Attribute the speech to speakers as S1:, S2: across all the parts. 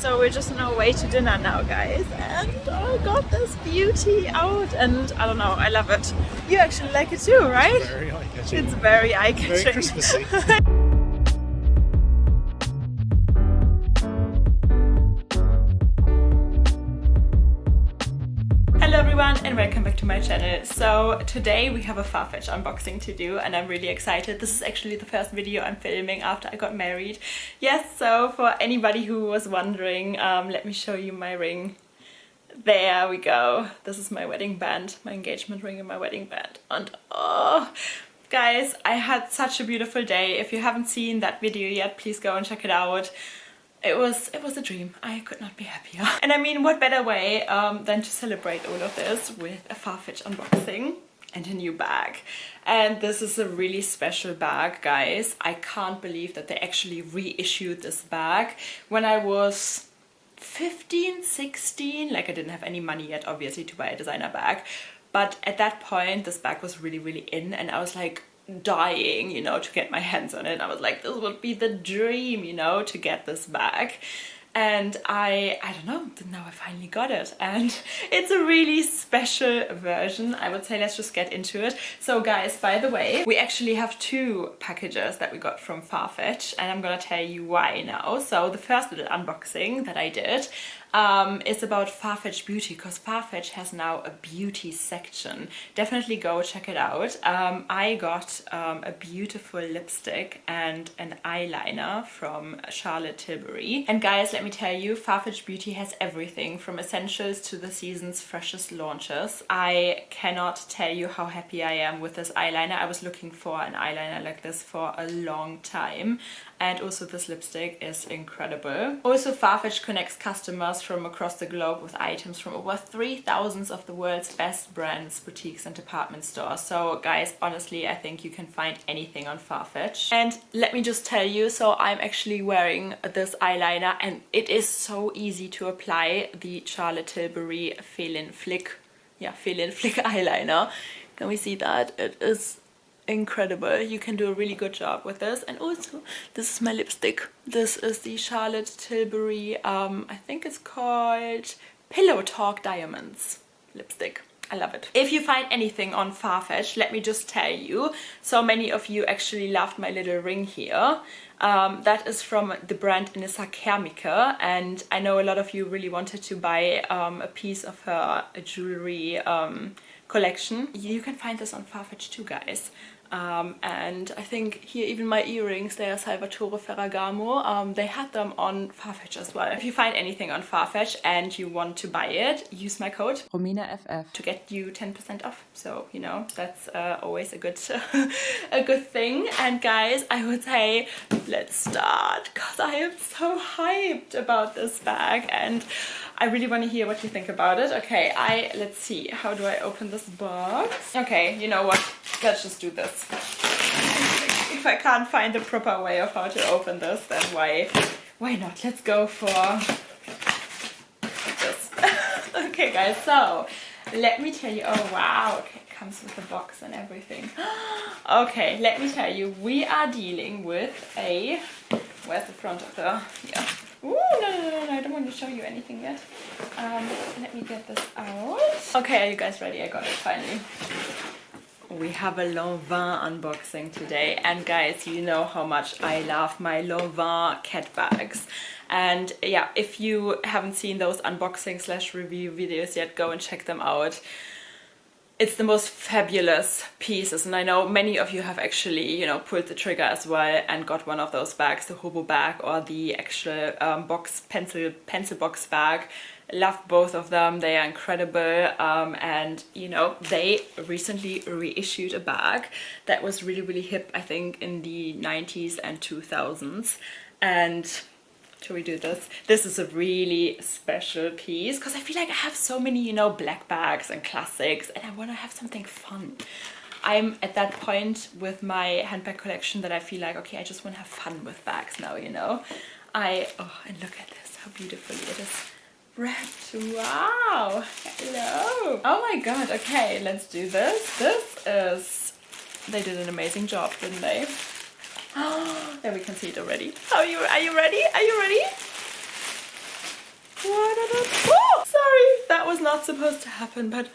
S1: So we're just on our way to dinner now, guys, and I got this beauty out, and I don't know, I love it. You actually like it too, right?
S2: Very eye-catching.
S1: It's very eye-catching.
S2: Very Christmassy.
S1: Hello everyone and welcome back to my channel. So today we have a Farfetch unboxing to do and I'm really excited. This is actually the first video I'm filming after I got married. Yes, so for anybody who was wondering, let me show you my ring. There we go. This is my wedding band, my engagement ring and my wedding band. And oh, guys, I had such a beautiful day. If you haven't seen that video yet, please go and check it out. It was a dream. I could not be happier. And I mean, what better way than to celebrate all of this with a Farfetch unboxing and a new bag. And this is a really special bag, guys. I can't believe that they actually reissued this bag. When I was 15, 16, like I didn't have any money yet, obviously, to buy a designer bag. But at that point, this bag was really, really in, and I was like, dying, you know, to get my hands on it. I was like, this would be the dream, you know, to get this bag. And I don't know, now I finally got it, and it's a really special version. I would say let's just get into it. So guys, by the way, we actually have two packages that we got from Farfetch, and I'm gonna tell you why now. So the first little unboxing that I did is about Farfetch Beauty, because Farfetch has now a beauty section. Definitely go check it out. I got a beautiful lipstick and an eyeliner from Charlotte Tilbury. And guys, let me tell you, Farfetch Beauty has everything from essentials to the season's freshest launches. I cannot tell you how happy I am with this eyeliner. I was looking for an eyeliner like this for a long time. And also this lipstick is incredible. Also, Farfetch connects customers from across the globe with items from over 3,000 of the world's best brands, boutiques and department stores. So guys, honestly, I think you can find anything on Farfetch. And let me just tell you, so I'm actually wearing this eyeliner and it is so easy to apply, the Charlotte Tilbury Fill-In Flick eyeliner. Can we see that? It is incredible. You can do a really good job with this. And also, this is my lipstick. This is the Charlotte Tilbury, I think it's called Pillow Talk Diamonds lipstick. I love it. If you find anything on Farfetch, let me just tell you, so many of you actually loved my little ring here. That is from the brand Inessa Kermike, and I know a lot of you really wanted to buy a piece of her jewelry collection. You can find this on Farfetch too, guys. And I think here even my earrings, they are Salvatore Ferragamo. They had them on Farfetch as well. If you find anything on Farfetch and you want to buy it, use my code ROMINAFF to get you 10% off. So, you know, that's always a good a good thing. And guys, I would say let's start, because I am so hyped about this bag and I really want to hear what you think about it. Okay, let's see, how do I open this box? Okay, you know what, let's just do this. If I can't find the proper way of how to open this, then why not? Let's go for this. Okay guys, so let me tell you, oh wow, okay, it comes with a box and everything. Okay, let me tell you, we are dealing with a, where's the front of the, yeah. Ooh, no, I don't want to show you anything yet. Let me get this out. Okay, are you guys ready? I got it finally. We have a Lanvin unboxing today, and guys, you know how much I love my Lanvin cat bags. And yeah, if you haven't seen those unboxing / review videos yet, go and check them out. It's the most fabulous pieces, and I know many of you have actually, you know, pulled the trigger as well and got one of those bags, the Hobo bag or the actual pencil box bag. Love both of them. They are incredible, and you know, they recently reissued a bag that was really, really hip, I think, in the 90s and 2000s. And should we do this? This is a really special piece because I feel like I have so many, you know, black bags and classics, and I want to have something fun. I'm at that point with my handbag collection that I feel like, okay, I just want to have fun with bags now, you know. Oh, and look at this, how beautifully it is wrapped. Wow, hello. Oh my god, okay, let's do this. They did an amazing job, didn't they? There we can see it already. Are you ready? Are you ready? was not supposed to happen, but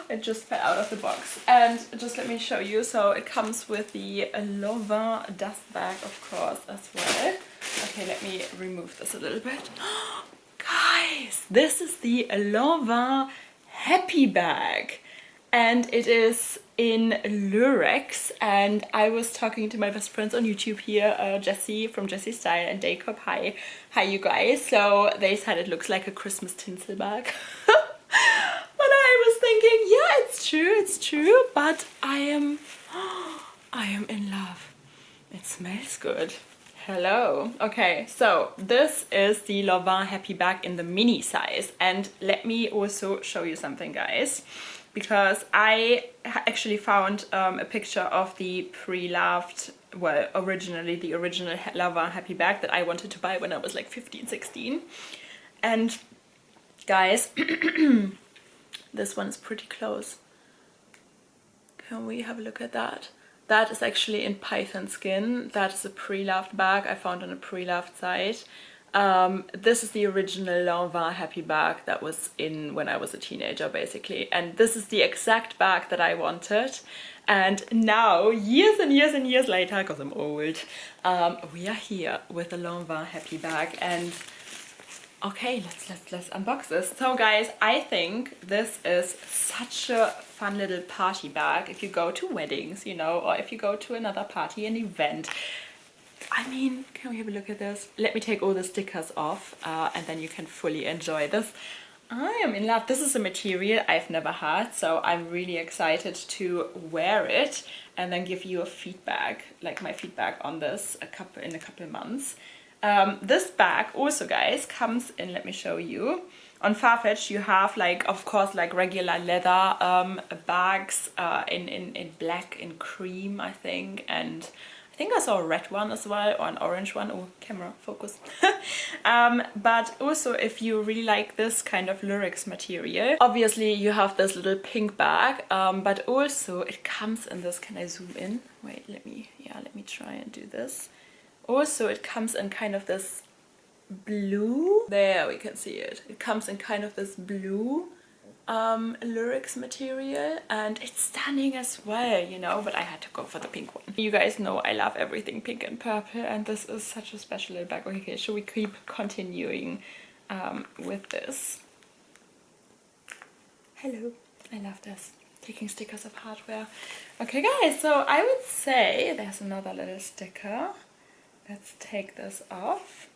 S1: it just fell out of the box. And just let me show you. So it comes with the Lanvin dust bag, of course, as well. Okay, let me remove this a little bit. Guys, this is the Lanvin Happy Bag. And it is in Lurex, and I was talking to my best friends on YouTube here, Jessie from Jessie Style and Jacob. Hi you guys. So they said it looks like a Christmas tinsel bag. But I was thinking, yeah, it's true, but I am in love. It smells good. Hello. Okay, so this is the Lanvin Happy Bag in the mini size, and let me also show you something, guys, because I actually found a picture of the pre-loved, well, originally the original Lanvin Happy Bag that I wanted to buy when I was like 15, 16. And guys, this one is pretty close. Can we have a look at that? That is actually in python skin. That is a pre-loved bag I found on a pre-loved site. This is the original Lanvin Happy Bag that was in when I was a teenager, basically. And this is the exact bag that I wanted. And now, years and years and years later, because I'm old, we are here with the Lanvin Happy Bag. And okay, let's unbox this. So guys, I think this is such a fun little party bag if you go to weddings, you know, or if you go to another party, an event. I mean, can we have a look at this? Let me take all the stickers off and then you can fully enjoy this. I am in love. This is a material I've never had, so I'm really excited to wear it and then give you a feedback, like my feedback on this in a couple of months. This bag also, guys, comes in, let me show you. On Farfetch you have, like, of course, like regular leather bags in black, in cream, I think, and I think I saw a red one as well, or an orange one. Oh, camera, focus. But also, if you really like this kind of Lurex material, obviously you have this little pink bag, but also it comes in this, can I zoom in? Wait, let me try and do this. Also, it comes in kind of this blue. There, we can see it. It comes in kind of this blue Lurex material, and it's stunning as well, you know, but I had to go for the pink one. You guys know I love everything pink and purple, and this is such a special little bag. Okay, should we keep continuing with this? Hello, I love this. Taking stickers of hardware. Okay guys, so I would say there's another little sticker. Let's take this off.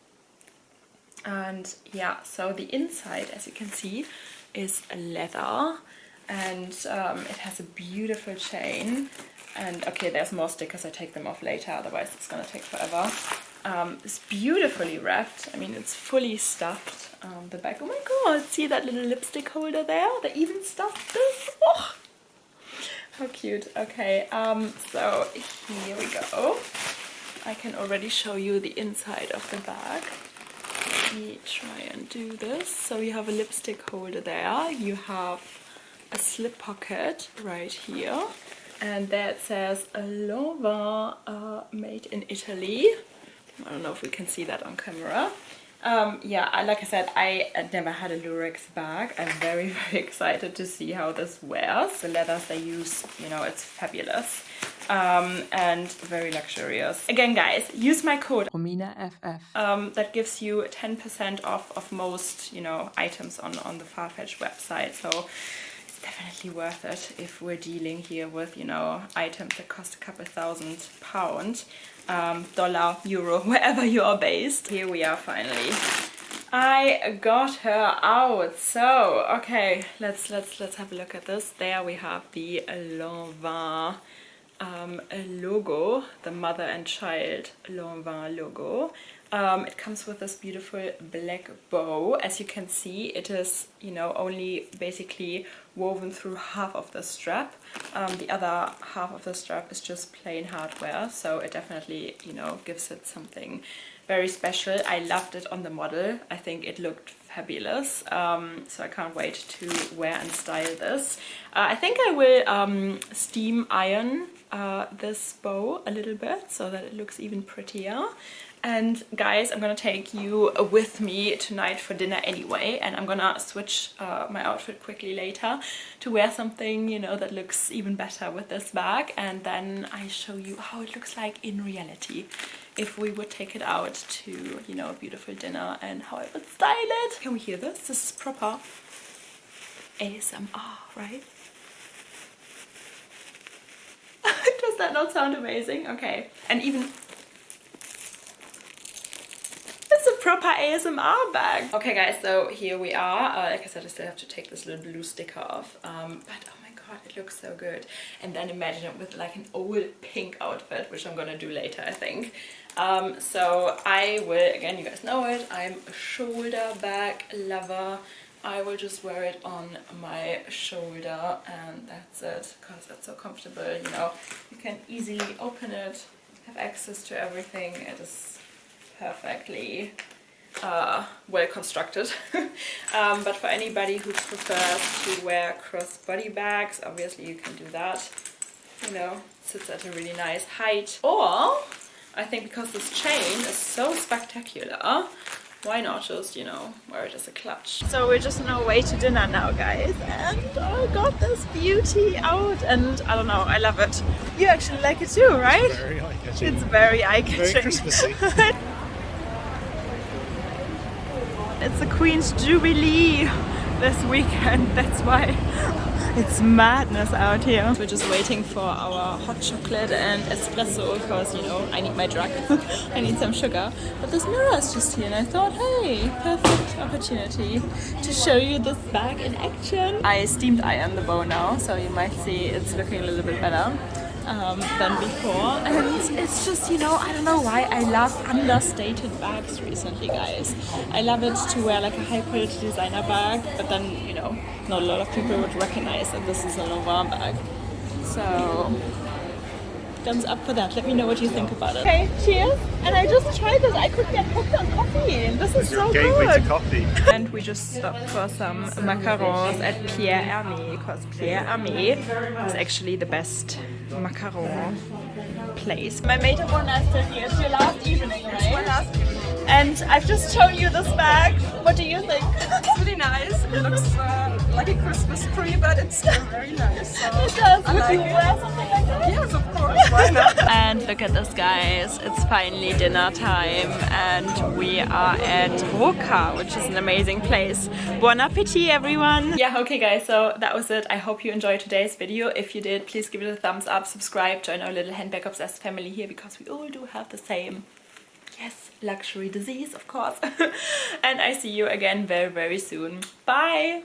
S1: And yeah, so the inside, as you can see, is leather, and it has a beautiful chain. And okay, there's more stickers, I take them off later, otherwise it's gonna take forever. It's beautifully wrapped. I mean, it's fully stuffed, the bag. Oh my god, see that little lipstick holder there? They even stuffed this. Oh, how cute. Okay, so here we go. I can already show you the inside of the bag. Let me try and do this. So you have a lipstick holder there, you have a slip pocket right here, and there it says Lanvin made in Italy. I don't know if we can see that on camera. Yeah, like I said, I never had a Lurex bag. I'm very, very excited to see how this wears. The leathers they use, you know, it's fabulous. And very luxurious. Again, guys, use my code RominaFF. That gives you 10% off of most, you know, items on the Farfetch website. So it's definitely worth it if we're dealing here with, you know, items that cost a couple £1,000, dollar, euro, wherever you are based. Here we are finally. I got her out. So okay, let's have a look at this. There we have the Lanvin logo, the mother and child Lanvin logo. It comes with this beautiful black bow. As you can see, it is, you know, only basically woven through half of the strap. The other half of the strap is just plain hardware, so it definitely, you know, gives it something very special. I loved it on the model. I think it looked fabulous, so I can't wait to wear and style this. I think I will steam iron this bow a little bit so that it looks even prettier. And guys, I'm gonna take you with me tonight for dinner anyway, and I'm gonna switch my outfit quickly later to wear something, you know, that looks even better with this bag, and then I show you how it looks like in reality if we would take it out to, you know, a beautiful dinner, and how I would style it. Can we hear this? This is proper ASMR, right? Does that not sound amazing? Okay, and even it's a proper ASMR bag. Okay guys, so here we are. Like I said, I still have to take this little blue sticker off, but oh my god, it looks so good. And then imagine it with like an old pink outfit, which I'm gonna do later, I think. So I will, again, you guys know it, I'm a shoulder bag lover. I will just wear it on my shoulder, and that's it, because it's so comfortable, you know. You can easily open it, have access to everything. It is perfectly well constructed. But for anybody who prefers to wear crossbody bags, obviously you can do that. You know, sits at a really nice height. Or I think because this chain is so spectacular, why not just, you know, wear it as a clutch. So we're just on our way to dinner now, guys, and I got this beauty out, and I don't know, I love it. You actually like it too, right?
S2: It's very eye-catching.
S1: It's very eye-catching.
S2: Very Christmassy.
S1: It's the Queen's Jubilee this weekend, that's why it's madness out here. We're just waiting for our hot chocolate and espresso because, you know, I need my drug. I need some sugar. But this mirror is just here, and I thought, hey, perfect opportunity to show you this bag in action. I steamed iron the bow now, so you might see it's looking a little bit better than before. And it's just, you know, I don't know why I love understated bags recently, guys. I love it to wear like a high-quality designer bag, but then, you know, not a lot of people would recognize that this is a Lanvin bag. So, thumbs up for that. Let me know what you think about it. Okay, cheers. And I just tried this. I could get hooked on coffee, and this is so
S2: Gateway
S1: good.
S2: to coffee.
S1: And we just stopped for some macarons at Pierre Hermes, because Pierre Hermes is actually the best macaron place. My mate of honor is still here. It's your last evening, right? It's my last evening. And I've just shown you this bag. What do you think?
S3: It's really nice. It looks like a Christmas tree, but it's still very nice. So
S1: It does.
S3: I
S1: Would
S3: like
S1: you
S3: it.
S1: wear something like that?
S3: Yes, of course. Why not?
S1: And look at this, guys. It's finally dinner time, and we are at Roca, which is an amazing place. Bon appetit, everyone. Yeah, okay guys, so that was it. I hope you enjoyed today's video. If you did, please give it a thumbs up, subscribe, join our little handbag obsessed family here, because we all do have the same, yes, luxury disease, of course. And I see you again very, very soon. Bye!